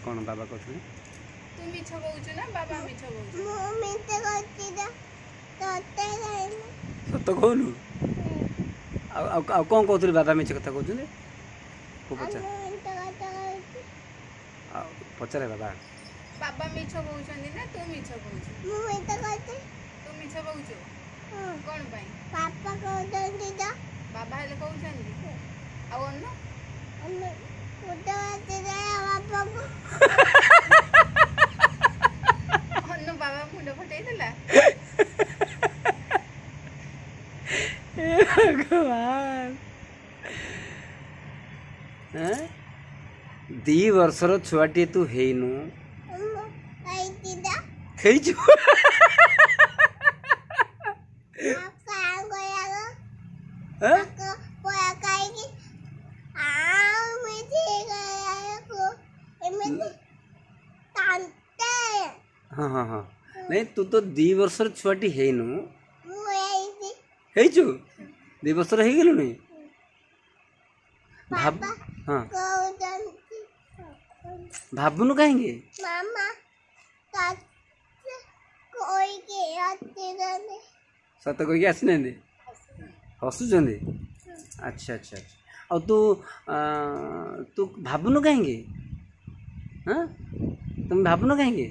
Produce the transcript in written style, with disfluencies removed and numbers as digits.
कौन बाबा कहते तू मिछ कहू ना बाबा मिछ कहू सत कहलु कौन कहते बाबा मिछ कथा कहते पचार पचारे बाबा बाबा मिछ कहउछन ना तू मिछ कहउछ तू मिछ कहउछ कोन पई पापा कहउछन जा बाबा हेले कहउछन आ अन्न उडा आते बाबा को अन्न बाबा मुंड फटै देला भगवान 2 वर्षर छुआटी तू हेनु खेचु हाँ हाँ हाँ नहीं तू तो 2 वर्षर छुआटी हेनु हेचु 2 वर्षर हे गेलु नहीं भाब हाँ भाबुनु कहेंगे मामा कोई के आते रहने सत कोई के आसी नहीं हसुचंदे अच्छा अच्छा अच्छा और तू भाबुनु कहेंगे हाँ तुम भाबुनु कहेंगे